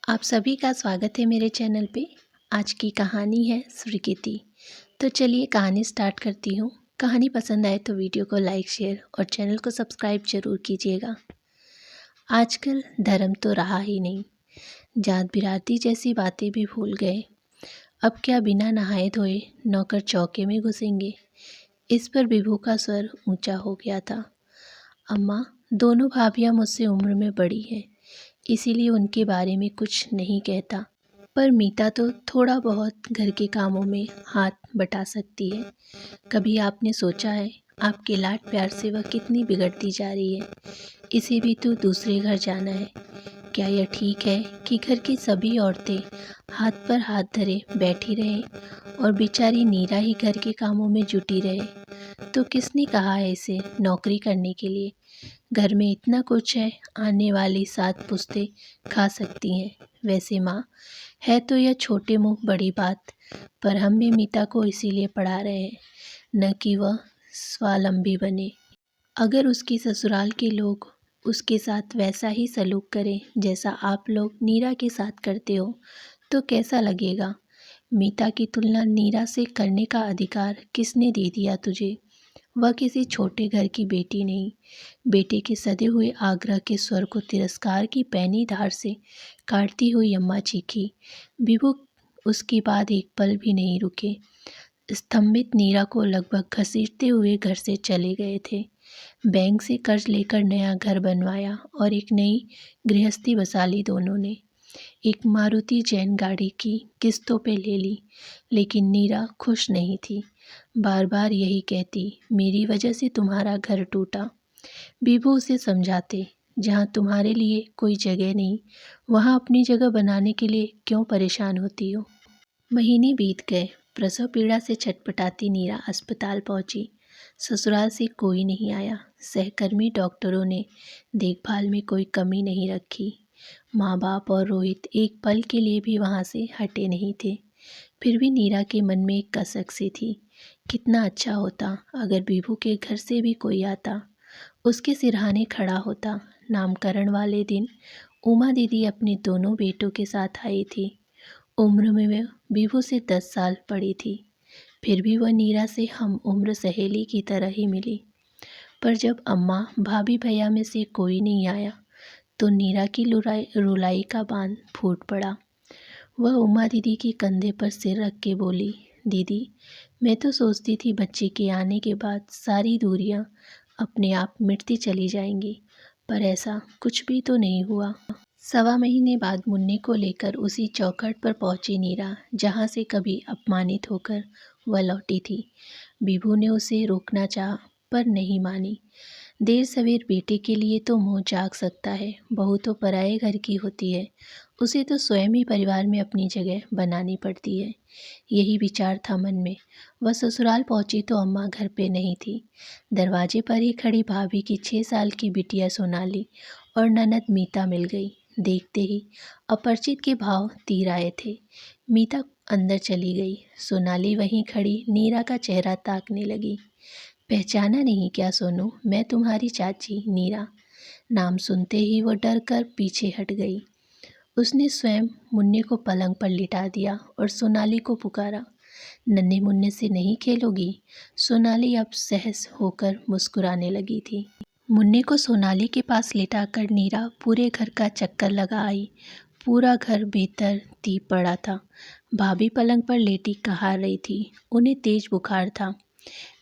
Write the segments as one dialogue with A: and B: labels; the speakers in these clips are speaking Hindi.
A: आप सभी का स्वागत है मेरे चैनल पे। आज की कहानी है स्वीकृति। तो चलिए कहानी स्टार्ट करती हूँ। कहानी पसंद आए तो वीडियो को लाइक शेयर और चैनल को सब्सक्राइब जरूर कीजिएगा। आजकल धर्म तो रहा ही नहीं, जात बिरादरी जैसी बातें भी भूल गए। अब क्या बिना नहाए धोए नौकर चौके में घुसेंगे। इस पर विभू का स्वर ऊंचा हो गया था। अम्मा, दोनों भाभियाँ मुझसे उम्र में बड़ी हैं, इसीलिए उनके बारे में कुछ नहीं कहता, पर मीता तो थोड़ा बहुत घर के कामों में हाथ बटा सकती है। कभी आपने सोचा है आपके लाड प्यार से वह कितनी बिगड़ती जा रही है। इसे भी तो दूसरे घर जाना है। क्या यह ठीक है कि घर की सभी औरतें हाथ पर हाथ धरे बैठी रहें और बेचारी नीरा ही घर के कामों में जुटी रहे। तो किसने कहा है इसे नौकरी करने के लिए। घर में इतना कुछ है, आने वाली 7 पुश्तें खा सकती हैं। वैसे माँ, है तो यह छोटे मुँह बड़ी बात, पर हम भी मीता को इसीलिए पढ़ा रहे हैं, न कि वह स्वावलंबी बने। अगर उसके ससुराल के लोग उसके साथ वैसा ही सलूक करें जैसा आप लोग नीरा के साथ करते हो, तो कैसा लगेगा। मीता की तुलना नीरा से करने का अधिकार किसने दे दिया तुझे। वह किसी छोटे घर की बेटी नहीं। बेटे के सधे हुए आग्रह के स्वर को तिरस्कार की पैनी धार से काटती हुई अम्मा चीखी। विभू उसके बाद एक पल भी नहीं रुके। स्तंभित नीरा को लगभग घसीटते हुए घर से चले गए थे। बैंक से कर्ज लेकर नया घर बनवाया और एक नई गृहस्थी बसा ली दोनों ने। एक मारुति जैन गाड़ी की किस्तों पे ले ली, लेकिन नीरा खुश नहीं थी। बार बार यही कहती, मेरी वजह से तुम्हारा घर टूटा। बीबू उसे समझाते, जहाँ तुम्हारे लिए कोई जगह नहीं, वहाँ अपनी जगह बनाने के लिए क्यों परेशान होती हो। महीने बीत गए। प्रसव पीड़ा से छटपटाती नीरा अस्पताल पहुंची। ससुराल से कोई नहीं आया। सहकर्मी डॉक्टरों ने देखभाल में कोई कमी नहीं रखी। माँ बाप और रोहित एक पल के लिए भी वहाँ से हटे नहीं थे। फिर भी नीरा के मन में एक कसक सी थी। कितना अच्छा होता अगर बीबू के घर से भी कोई आता, उसके सिरहाने खड़ा होता। नामकरण वाले दिन उमा दीदी अपने दोनों बेटों के साथ आई थी। उम्र में वह बीबू से 10 साल बड़ी थी, फिर भी वह नीरा से हम उम्र सहेली की तरह ही मिली। पर जब अम्मा भाभी भैया में से कोई नहीं आया, तो नीरा की रुलाई का बांध फूट पड़ा। वह उमा दीदी के कंधे पर सिर रख के बोली, दीदी, मैं तो सोचती थी बच्चे के आने के बाद सारी दूरियां अपने आप मिटती चली जाएंगी, पर ऐसा कुछ भी तो नहीं हुआ। 1.25 महीने बाद मुन्ने को लेकर उसी चौखट पर पहुंची नीरा, जहां से कभी अपमानित होकर वह लौटी थी। बीबू ने उसे रोकना चाहा, पर नहीं मानी। देर सवेर बेटे के लिए तो मुँह जाग सकता है, बहू तो पराये घर की होती है, उसे तो स्वयं ही परिवार में अपनी जगह बनानी पड़ती है। यही विचार था मन में। वह ससुराल पहुंची तो अम्मा घर पे नहीं थी। दरवाजे पर ही खड़ी भाभी की 6 साल की बिटिया सोनाली और ननद मीता मिल गई। देखते ही अपरिचित के भाव तीर आए थे। मीता अंदर चली गई। सोनाली वहीं खड़ी नीरा का चेहरा ताकने लगी। पहचाना नहीं क्या सोनू, मैं तुम्हारी चाची नीरा। नाम सुनते ही वो डर कर पीछे हट गई। उसने स्वयं मुन्ने को पलंग पर लिटा दिया और सोनाली को पुकारा, नन्हे मुन्ने से नहीं खेलोगी। सोनाली अब सहज होकर मुस्कुराने लगी थी। मुन्ने को सोनाली के पास लिटाकर नीरा पूरे घर का चक्कर लगा आई। पूरा घर भीतर तीप पड़ा था। भाभी पलंग पर लेटी कहार रही थी। उन्हें तेज बुखार था।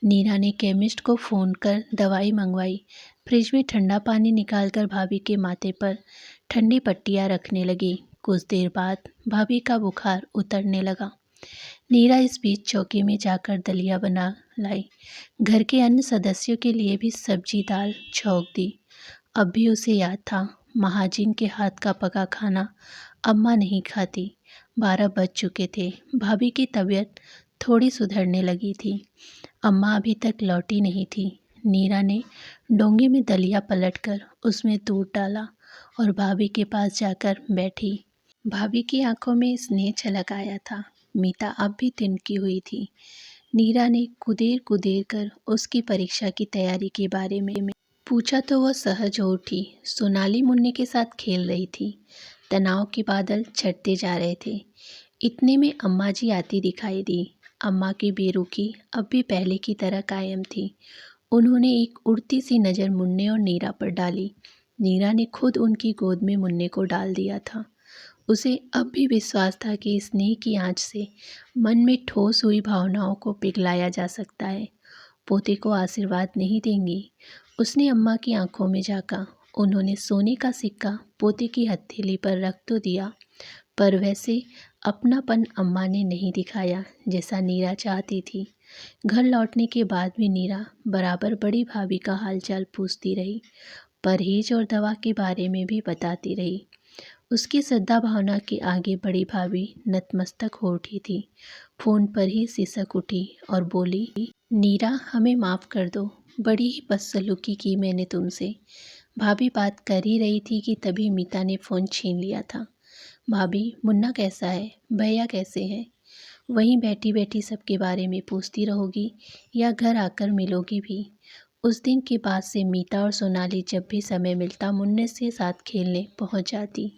A: नीरा ने केमिस्ट को फ़ोन कर दवाई मंगवाई। फ्रिज में ठंडा पानी निकालकर भाभी के माथे पर ठंडी पट्टियाँ रखने लगी। कुछ देर बाद भाभी का बुखार उतरने लगा। नीरा इस बीच चौके में जाकर दलिया बना लाई। घर के अन्य सदस्यों के लिए भी सब्जी दाल छौंक दी। अब भी उसे याद था, महाजिन के हाथ का पका खाना अम्मा नहीं खाती। 12 बज चुके थे। भाभी की तबीयत थोड़ी सुधरने लगी थी। अम्मा अभी तक लौटी नहीं थी। नीरा ने डोंगे में दलिया पलटकर उसमें दूध डाला और भाभी के पास जाकर बैठी। भाभी की आंखों में स्नेह झलक आया था। मीता अब भी तिनकी हुई थी। नीरा ने कुदेर कुदेर कर उसकी परीक्षा की तैयारी के बारे में पूछा तो वह सहज हो उठी। सोनाली मुन्ने के साथ खेल रही थी। तनाव के बादल छटते जा रहे थे। इतने में अम्मा जी आती दिखाई दी। अम्मा की बेरुखी अब भी पहले की तरह कायम थी। उन्होंने एक उड़ती सी नज़र मुन्ने और नीरा पर डाली। नीरा ने खुद उनकी गोद में मुन्ने को डाल दिया था। उसे अब भी विश्वास था कि स्नेह की आंच से मन में ठोस हुई भावनाओं को पिघलाया जा सकता है। पोते को आशीर्वाद नहीं देंगी? उसने अम्मा की आंखों में झांका। उन्होंने सोने का सिक्का पोते की हथेली पर रख तो दिया, पर वैसे अपनापन अम्मा ने नहीं दिखाया जैसा नीरा चाहती थी। घर लौटने के बाद भी नीरा बराबर बड़ी भाभी का हालचाल पूछती रही, परहेज और दवा के बारे में भी बताती रही। उसकी श्रद्धा भावना के आगे बड़ी भाभी नतमस्तक हो उठी थी। फ़ोन पर ही सिसक उठी और बोली, नीरा हमें माफ़ कर दो, बड़ी ही बदसलूकी की मैंने तुमसे। भाभी बात कर ही रही थी कि तभी मीता ने फ़ोन छीन लिया था। भाभी, मुन्ना कैसा है? भैया कैसे हैं? वहीं बैठी बैठी सबके बारे में पूछती रहोगी या घर आकर मिलोगी भी? उस दिन के बाद से मीता और सोनाली जब भी समय मिलता मुन्ने से साथ खेलने पहुंच जाती।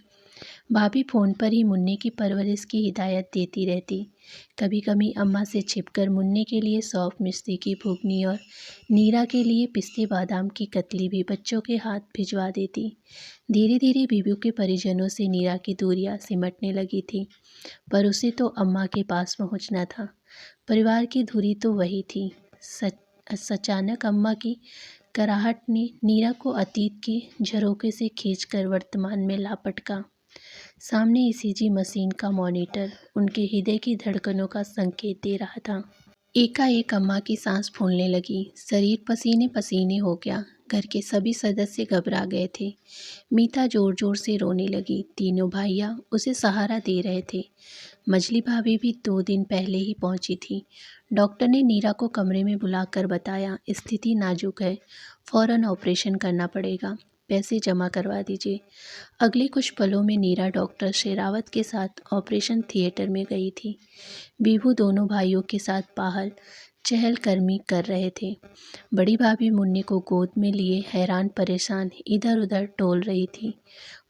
A: भाभी फ़ोन पर ही मुन्ने की परवरिश की हिदायत देती रहती। कभी कभी अम्मा से छिपकर मुन्ने के लिए सौंफ मिश्री की भुगनी और नीरा के लिए पिस्ते बादाम की कतली भी बच्चों के हाथ भिजवा देती। धीरे धीरे बीबी के परिजनों से नीरा की दूरियां सिमटने लगी थी, पर उसे तो अम्मा के पास पहुंचना था। परिवार की धुरी तो वही थी। अचानक अम्मा की कराहट ने नीरा को अतीत के झरोखे से खींचकर वर्तमान में ला पटका। सामने ईसीजी मशीन का मॉनिटर उनके हृदय की धड़कनों का संकेत दे रहा था। एकाएक अम्मा की सांस फूलने लगी, शरीर पसीने पसीने हो गया। घर के सभी सदस्य घबरा गए थे। मीता जोर जोर से रोने लगी। तीनों भाइयाँ उसे सहारा दे रहे थे। मजली भाभी भी 2 दिन पहले ही पहुंची थी। डॉक्टर ने नीरा को कमरे में बुलाकर बताया, स्थिति नाजुक है, फौरन ऑपरेशन करना पड़ेगा, पैसे जमा करवा दीजिए। अगले कुछ पलों में नीरा डॉक्टर शेरावत के साथ ऑपरेशन थिएटर में गई थी। बीभू दोनों भाइयों के साथ बाहर चहलकदमी कर रहे थे। बड़ी भाभी मुन्ने को गोद में लिए हैरान परेशान इधर उधर टोल रही थी।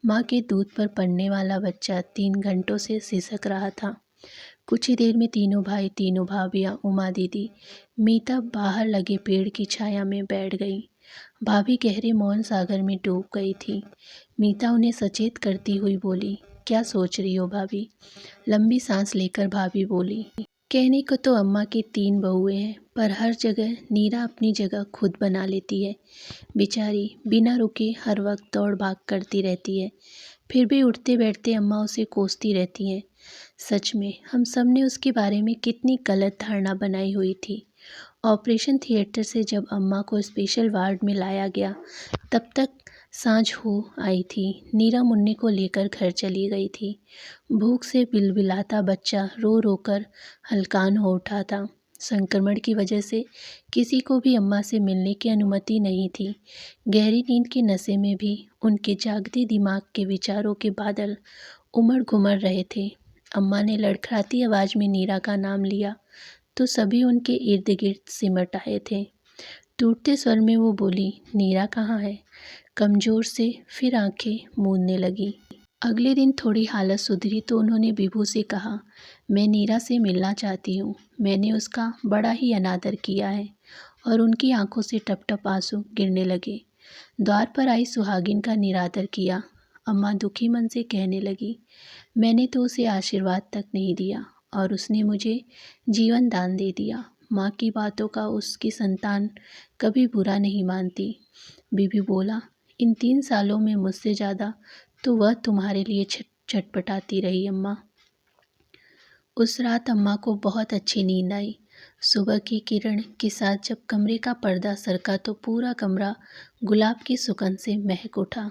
A: माँ के दूध पर पड़ने वाला बच्चा 3 घंटों से सिसक रहा था। कुछ ही देर में तीनों भाई, तीनों भाभियाँ, उमा दीदी, मीता बाहर लगे पेड़ की छाया में बैठ गई। भाभी गहरे मौन सागर में डूब गई थी। मीता उन्हें सचेत करती हुई बोली, क्या सोच रही हो भाभी? लंबी सांस लेकर भाभी बोली, कहने को तो अम्मा की 3 बहुएं हैं, पर हर जगह नीरा अपनी जगह खुद बना लेती है। बेचारी बिना रुके हर वक्त दौड़ भाग करती रहती है, फिर भी उठते बैठते अम्मा उसे कोसती रहती हैं। सच में हम सब ने उसके बारे में कितनी गलत धारणा बनाई हुई थी। ऑपरेशन थिएटर से जब अम्मा को स्पेशल वार्ड में लाया गया, तब तक सांझ हो आई थी। नीरा मुन्ने को लेकर घर चली गई थी। भूख से बिलबिलाता बच्चा रो रो कर हलकान हो उठा था। संक्रमण की वजह से किसी को भी अम्मा से मिलने की अनुमति नहीं थी। गहरी नींद के नशे में भी उनके जागते दिमाग के विचारों के बादल उमड़ घुमड़ रहे थे। अम्मा ने लड़खड़ाती आवाज़ में नीरा का नाम लिया तो सभी उनके इर्द गिर्द सिमट आए थे। टूटते स्वर में वो बोली, नीरा कहाँ है? कमज़ोर से फिर आंखें मूंदने लगी। अगले दिन थोड़ी हालत सुधरी तो उन्होंने विभू से कहा, मैं नीरा से मिलना चाहती हूँ। मैंने उसका बड़ा ही अनादर किया है। और उनकी आंखों से टप टप आंसू गिरने लगे। द्वार पर आई सुहागिन का निरादर किया। अम्मा दुखी मन से कहने लगी, मैंने तो उसे आशीर्वाद तक नहीं दिया और उसने मुझे जीवन दान दे दिया। माँ की बातों का उसकी संतान कभी बुरा नहीं मानती। बीबी बोला, इन 3 सालों में मुझसे ज़्यादा तो वह तुम्हारे लिए छटपटाती रही अम्मा। उस रात अम्मा को बहुत अच्छी नींद आई। सुबह की किरण के साथ जब कमरे का पर्दा सरका तो पूरा कमरा गुलाब की सुगंध से महक उठा।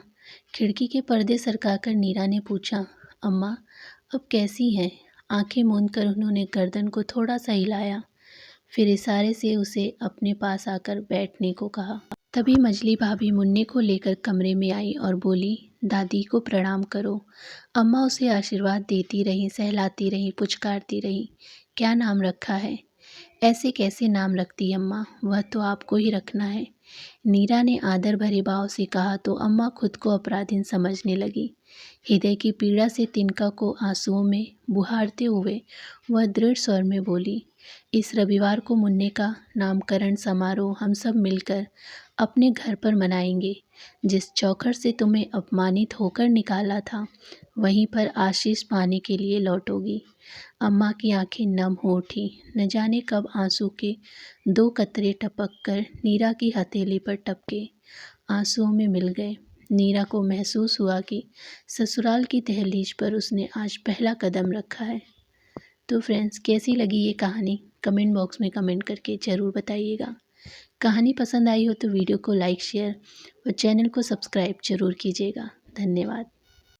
A: खिड़की के पर्दे सरकाकर नीरा ने पूछा, अम्मा अब कैसी हैं? आंखें मूंद कर उन्होंने गर्दन को थोड़ा सा हिलाया, फिर इशारे से उसे अपने पास आकर बैठने को कहा। तभी मजली भाभी मुन्ने को लेकर कमरे में आई और बोली, दादी को प्रणाम करो। अम्मा उसे आशीर्वाद देती रहीं, सहलाती रहीं, पुचकारती रहीं। क्या नाम रखा है? ऐसे कैसे नाम रखती अम्मा, वह तो आपको ही रखना है। नीरा ने आदर भरे भाव से कहा तो अम्मा खुद को अपराधीन समझने लगी। हृदय की पीड़ा से तिनका को आंसुओं में बुहारते हुए वह दृढ़ स्वर में बोली, इस रविवार को मुन्ने का नामकरण समारोह हम सब मिलकर अपने घर पर मनाएंगे। जिस चौखट से तुम्हें अपमानित होकर निकाला था वहीं पर आशीष पाने के लिए लौटोगी। अम्मा की आंखें नम हो उठी। न जाने कब आंसू के 2 कतरे टपक कर नीरा की हथेली पर टपके आंसुओं में मिल गए। नीरा को महसूस हुआ कि ससुराल की दहलीज पर उसने आज पहला कदम रखा है। तो फ्रेंड्स, कैसी लगी ये कहानी कमेंट बॉक्स में कमेंट करके ज़रूर बताइएगा। कहानी पसंद आई हो तो वीडियो को लाइक शेयर और चैनल को सब्सक्राइब ज़रूर कीजिएगा। धन्यवाद।